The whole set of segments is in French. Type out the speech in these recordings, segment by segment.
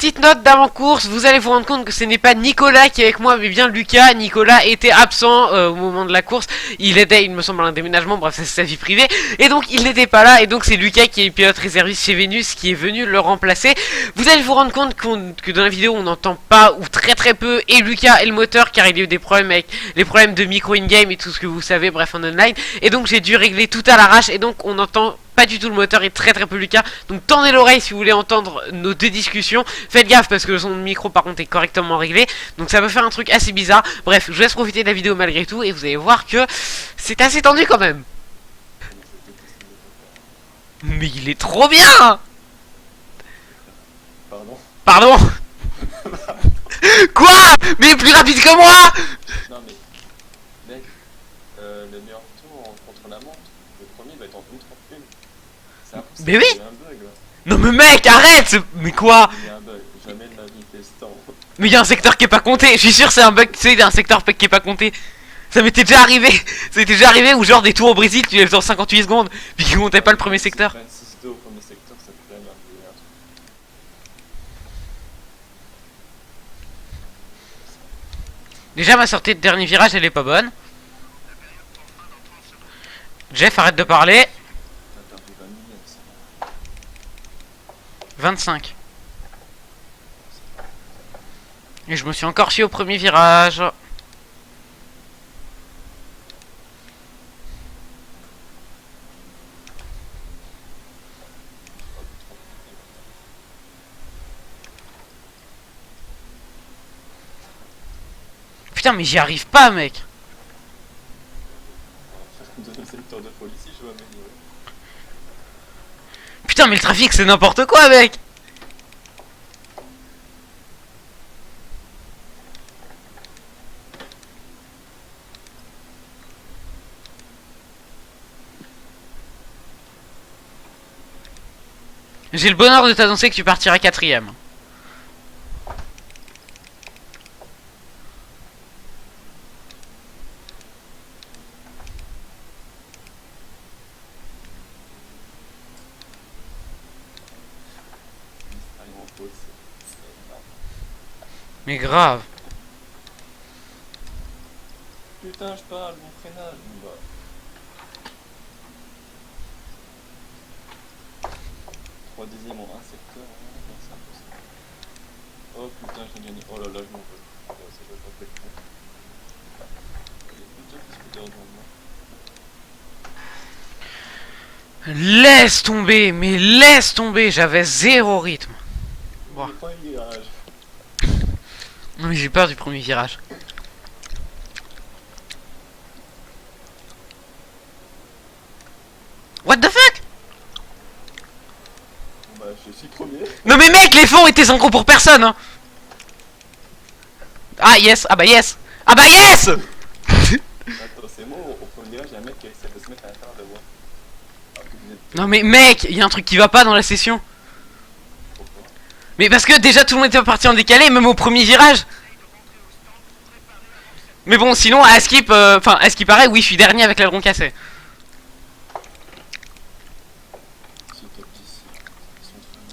petite note d'avant-course, vous allez vous rendre compte que ce n'est pas Nicolas qui est avec moi, mais bien Lucas. Nicolas était absent au moment de la course. Il aidait, il me semble, à un déménagement, bref, c'est sa vie privée. Et donc, il n'était pas là, et donc c'est Lucas qui est pilote réserviste chez Vénus qui est venu le remplacer. Vous allez vous rendre compte que dans la vidéo, on n'entend pas, ou très peu, et Lucas et le moteur, car il y a eu des problèmes avec les problèmes de micro in-game et tout ce que vous savez, bref, en online. Et donc, j'ai dû régler tout à l'arrache, et donc, on entend pas du tout le moteur et très peu Lucas. Donc tendez l'oreille si vous voulez entendre nos deux discussions. Faites gaffe parce que le son de micro par contre est correctement réglé. Donc ça peut faire un truc assez bizarre. Bref, je vous laisse profiter de la vidéo malgré tout et vous allez voir que c'est assez tendu quand même. Mais il est trop bien. Pardon. Quoi? Mais il est plus rapide que moi. Non mais, mec, le meilleur tour contre la montre, le premier va être en 1.31. C'est impossible, Mais oui. il y a un bug là. Non mais mec, arrête. Mais quoi? Il y a un bug, jamais de ma vie testant. Mais il y a un secteur qui est pas compté. Je suis sûr c'est un bug, tu sais, il y a un secteur qui est pas compté. Ça m'était déjà arrivé. Ça m'était déjà arrivé où genre des tours au Brésil tu les faisais en 58 secondes puis qui comptaient pas le premier secteur. 26-2 au premier secteur, ça fait rien. Déjà ma sortie de dernier virage elle est pas bonne. Jeff arrête de parler. 25. Et je me suis encore chié au premier virage. Putain mais j'y arrive pas mec. Deuxième secteur de police, je vais m'améliorer. Putain mais le trafic c'est n'importe quoi mec. J'ai le bonheur de t'annoncer que tu partiras 4ème. Mais grave. Putain, je parle, mon freinage. Bah. 3 dixièmes en 1 secteur. C'est impossible. Oh putain, j'ai gagné. Oh là là, je m'en veux. Ça, je vais pas faire le coup. Putain, qu'est-ce que t'es devant moi? Laisse tomber, mais laisse tomber, j'avais zéro rythme. Bon. Le premier virage. Non mais j'ai peur du premier virage. What the fuck? Bah, je suis premier. Non mais mec, les fonds étaient synchro pour personne hein. Ah yes, ah bah yes. Ah bah yes. Attends, c'est moi, au premier virage, il y a un mec qui essaie de se mettre à l'intérieur de moi. Non mais mec, il y a un truc qui va pas dans la session. Pourquoi? Mais parce que déjà tout le monde était parti en décalé, même au premier virage. Mais bon, sinon à skip, enfin à ce qui paraît, oui, je suis dernier avec l'aileron cassé. C'est top 10. Ils sont très mal.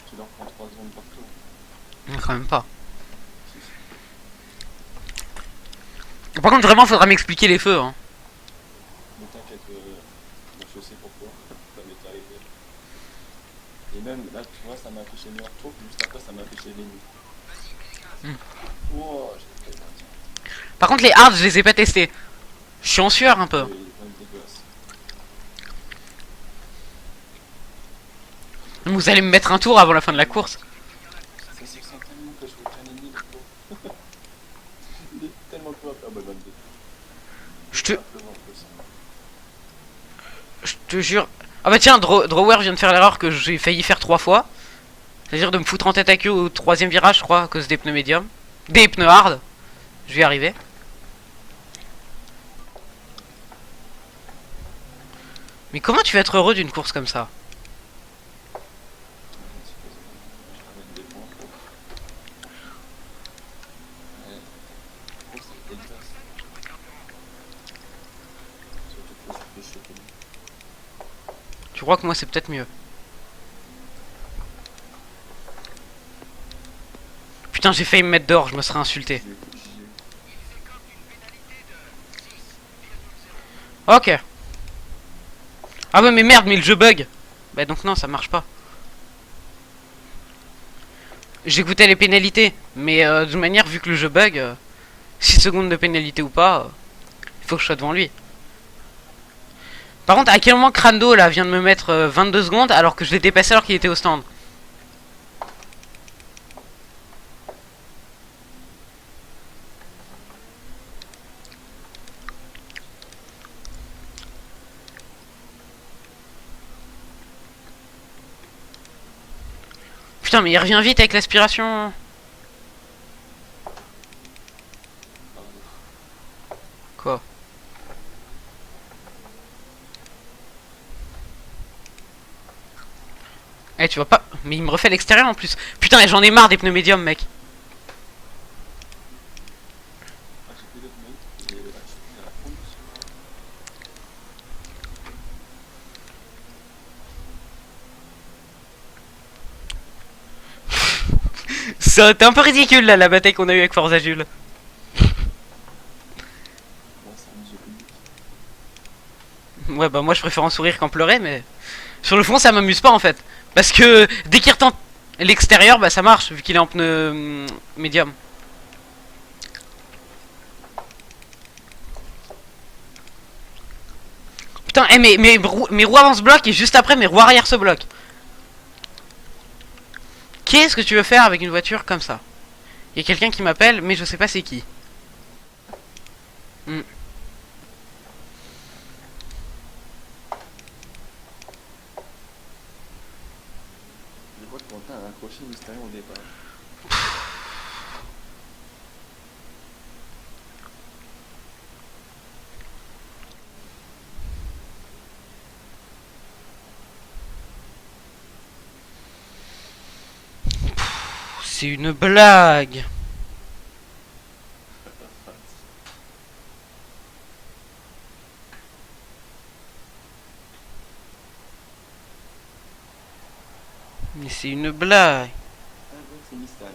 Tu leur prends 3 secondes partout. Non, quand même pas. Par contre, vraiment, faudra m'expliquer les feux. Hein. Mais t'inquiète, je sais pourquoi. Ça m'est arrivé. Et même là, tu vois, ça m'a affiché meilleur tour, puis juste après, ça m'a affiché les nuits. Wow, j'ai fait bien. Par contre, les hards, je les ai pas testés. Je suis en sueur un peu. Vous allez me mettre un tour avant la fin de la course. C'est 600 tellement que je veux prendre une ligne. Il est tellement peu à faire, bah, Je te jure. Ah bah tiens, Drawer vient de faire l'erreur que j'ai failli faire 3 fois. C'est-à-dire de me foutre en tête à queue au 3ème virage, je crois, à cause des pneus médiums. Des pneus hard. Je vais y arriver. Mais comment tu vas être heureux d'une course comme ça? Tu crois que moi c'est peut-être mieux? Putain, j'ai failli me mettre dehors, je me serais insulté. Ok. Ah ouais mais merde, mais le jeu bug. Bah donc non, ça marche pas. J'écoutais les pénalités, mais de toute manière, vu que le jeu bug, 6 secondes de pénalité ou pas, il faut que je sois devant lui. Par contre, à quel moment Crando là vient de me mettre 22 secondes alors que je l'ai dépassé alors qu'il était au stand? Putain, mais il revient vite avec l'aspiration. Quoi? Eh, tu vois pas? Mais il me refait l'extérieur en plus. Putain, et j'en ai marre des pneus médiums, mec. Ça, t'es un peu ridicule là, la bataille qu'on a eue avec Forza Jules. Ouais, bah moi je préfère en sourire qu'en pleurer, mais sur le fond ça m'amuse pas en fait. Parce que dès qu'il retente l'extérieur, bah ça marche vu qu'il est en pneu médium. Putain, eh, mes roues avant se bloquent et juste après mes roues arrière se bloquent. Qu'est-ce que tu veux faire avec une voiture comme ça? Il y a quelqu'un qui m'appelle, mais je sais pas c'est qui. Hmm. Je crois que Quentin a accroché mystérieux au départ. C'est une blague. Mais c'est une blague. Ah ouais, c'est mystérieux.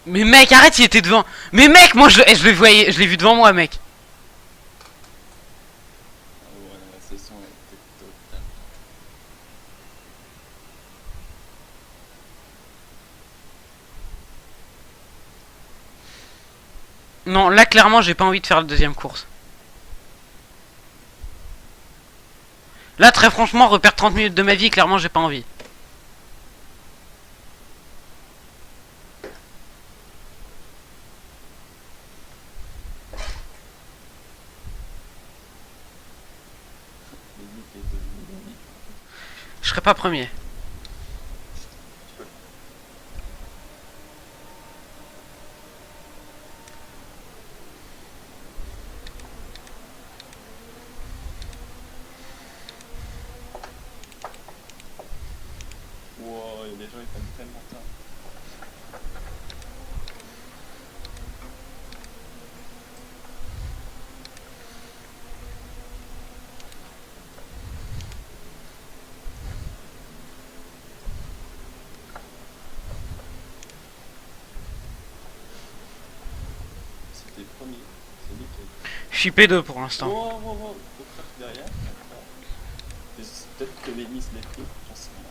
Mais mec, arrête, il était devant. Mais mec, moi je le voyais, je l'ai vu devant moi, mec. Ah ouais, la session était totale. Non, là clairement, j'ai pas envie de faire la deuxième course. Là, très franchement, repère 30 minutes de ma vie, clairement, j'ai pas envie. Je serai pas premier. Wow, il y a des gens qui prennent tellement de temps. C'était premier. C'est nickel. Je suis P2 pour l'instant. Wow, wow, wow. Faut faire derrière. Peut-être que les miss les pris. J'en sais rien.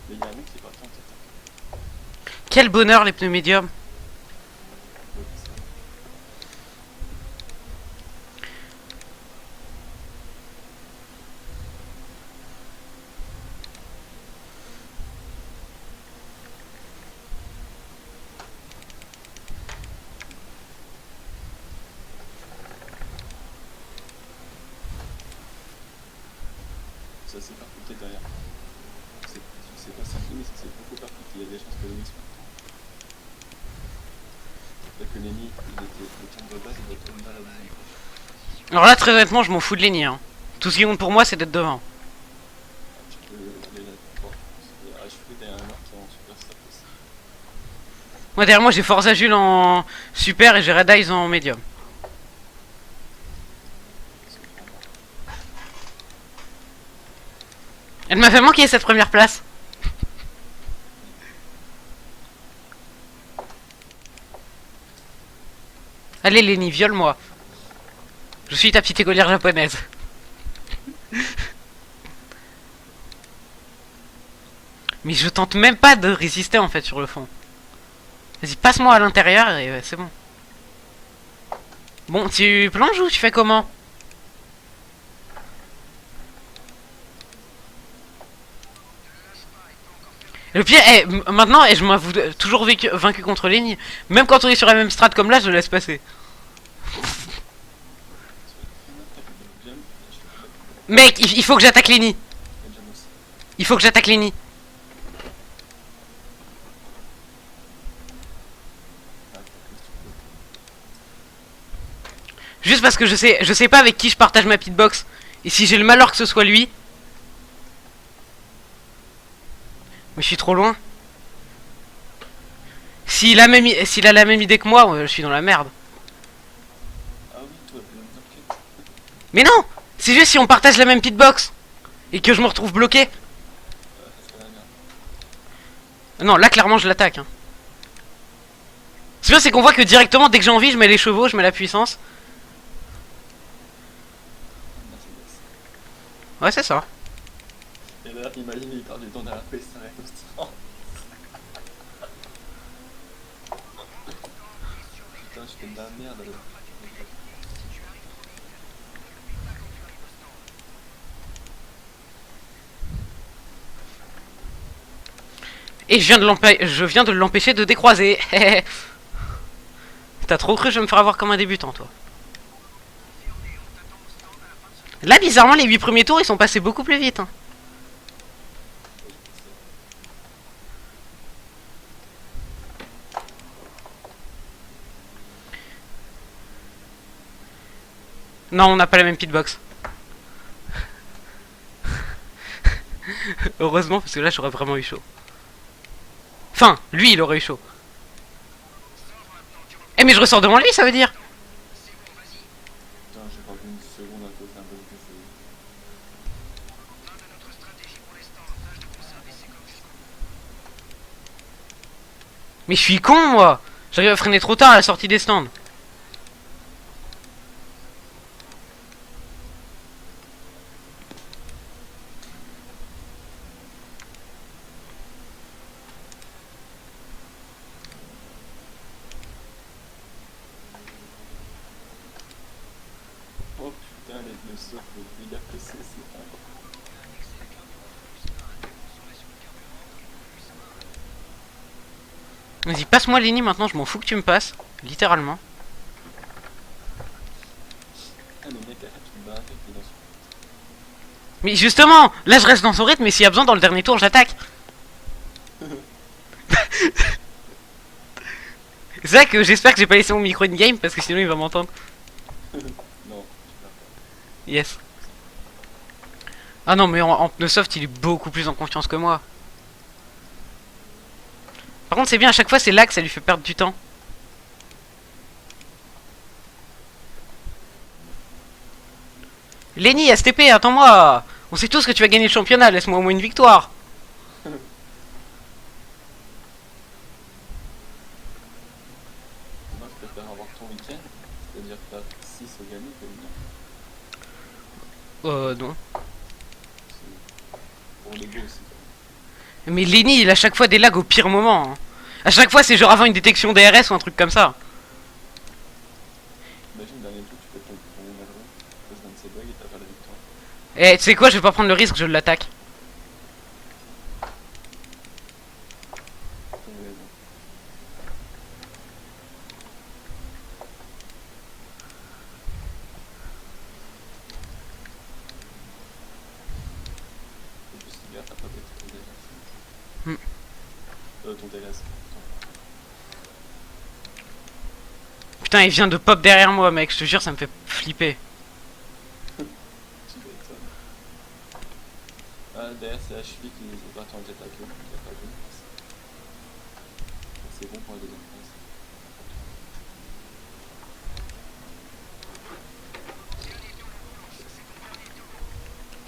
Mais il y a un mec qui est parti en tête. Quel bonheur les pneus médiums. Ça s'est percuté derrière. Je sais pas si mais ça s'est beaucoup percuté. Il y a des chances que Lenny soit. Peut-être que Lenny, il était le tour de base, il doit être comme dans la bouille. Alors là, très honnêtement, je m'en fous de Lenny. Hein. Tout ce qui compte pour moi, c'est d'être devant. Tu peux aller là. Bon, il y a Ashford et un autre qui est en super stop aussi. Moi, derrière moi, j'ai Forza Jules en super et j'ai Red Eyes en médium. Elle m'a fait manquer cette première place. Allez Lenny, viole-moi. Je suis ta petite écolière japonaise. Mais je tente même pas de résister en fait sur le fond. Vas-y, passe-moi à l'intérieur et c'est bon. Bon, tu plonges ou tu fais comment? Le pire est, maintenant, et je m'avoue toujours vaincu contre Lenny. Même quand on est sur la même strat comme là, je le laisse passer. J'aime, je fais pas Mec, il faut que j'attaque Lenny. j'aime aussi. Il faut que j'attaque Lenny. Ah, qu'est-ce que tu peux. Juste parce que je sais pas avec qui je partage ma pitbox. Et si j'ai le malheur que ce soit lui. Mais je suis trop loin. S'il a la même idée que moi, je suis dans la merde. Ah oui, toi, t'inquiète. Mais non, c'est juste si on partage la même pitbox. Et que je me retrouve bloqué. Ça serait la merde. Non, là clairement je l'attaque. Hein. C'est bien, c'est qu'on voit que directement, dès que j'ai envie, je mets les chevaux, je mets la puissance. Mercedes. Ouais, c'est ça. Et là, imagine, il perd du temps derrière la ça reste au Putain, je fais de la merde alors. Et je viens de l'empêcher de décroiser. T'as trop cru que je vais me faire avoir comme un débutant, toi. Là, bizarrement, les 8 premiers tours, ils sont passés beaucoup plus vite. Hein. Non, on n'a pas la même pitbox. Heureusement, parce que là, j'aurais vraiment eu chaud. Enfin, lui, il aurait eu chaud. Eh, mais je ressors devant lui, ça veut dire. Putain, j'ai pas vu une seconde à côté un peu que je. Mais je suis con, moi. J'arrive à freiner trop tard à la sortie des stands. Oh putain, le saut, le dégât que c'est incroyable. Vas-y, passe-moi Lenny maintenant, je m'en fous que tu me passes. Littéralement. Ah, le mec arrête de me barrer, il est dans son. Mais justement, là je reste dans son rythme, mais s'il y a besoin, dans le dernier tour, j'attaque. C'est ça que j'espère que j'ai pas laissé mon micro in-game, parce que sinon il va m'entendre. Non, tu perds pas. Yes. Ah non, mais en pneu soft, il est beaucoup plus en confiance que moi. Par contre, c'est bien, à chaque fois, c'est là que ça lui fait perdre du temps. Lenny, STP, attends-moi. On sait tous que tu vas gagner le championnat, laisse-moi au moins une victoire. Moi, je préfère avoir ton week-end, c'est-à-dire que t'as 6 au gagné que le mien. Non. C'est pour l'ego aussi. Mais Lenny, il a à chaque fois des lags au pire moment. Hein. À chaque fois, c'est genre avant une détection DRS ou un truc comme ça. Imagine, dernier tour, tu fais ton aileron, tu poses un de ces bugs et t'as pas la victoire. Eh, tu sais quoi, je vais pas prendre le risque, je l'attaque. Ton aileron. Et puis, si gars, t'as pas peut-être ton DRS. Hmm. Ton DRS. Putain, il vient de pop derrière moi, mec, je te jure, ça me fait flipper. Tu m'étonnes. Ah, derrière, c'est HV qui est parti en jet attaque. Il a pas joué. C'est bon pour la deuxième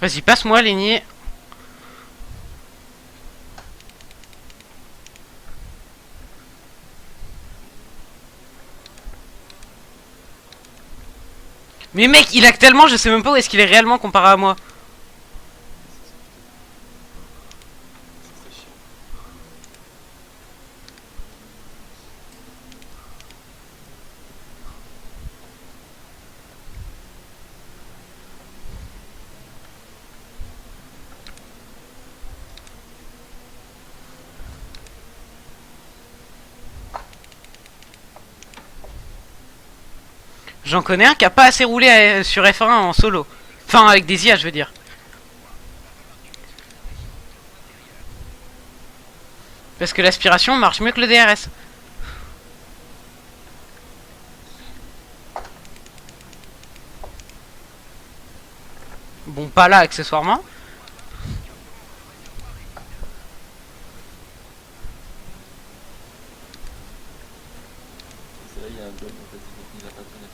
place. Vas-y, passe-moi, Lenny. Mais mec, il lag tellement, je sais même pas où est-ce qu'il est réellement comparé à moi. C'est chiant. J'en connais un qui a pas assez roulé sur F1 en solo. Enfin, avec des IA, je veux dire. Parce que l'aspiration marche mieux que le DRS. Bon, pas là, accessoirement. C'est là, il y a un bug en fait, il a pas connecté.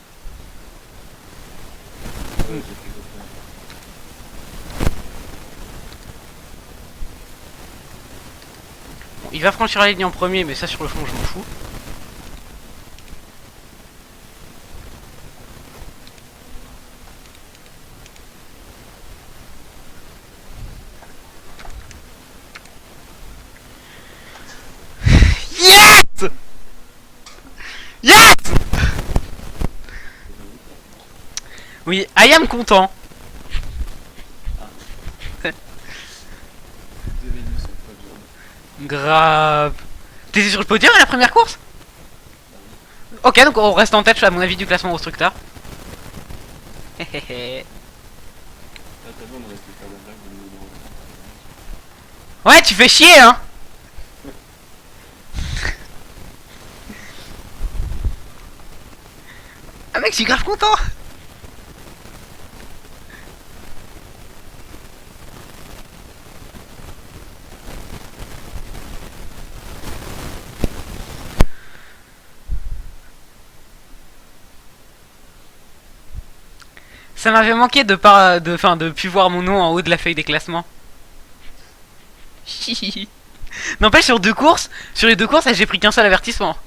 Ouais, j'ai pris d'autres points. Bon, il va franchir la ligne en premier, mais ça sur le fond, je m'en fous. Yes! Yes! Oui, I am content. Deux menus sur le podium. Grave. T'étais sur le podium à la première course? Ok, donc on reste en tête, à mon avis, du classement constructeur. Hehehe. Là, t'as vu, on aurait pu faire la blague de numéro Ouais, tu fais chier, hein. Ah mec, je suis grave content. Ça m'avait manqué de pas de plus voir mon nom en haut de la feuille des classements. N'empêche sur les deux courses, j'ai pris qu'un seul avertissement.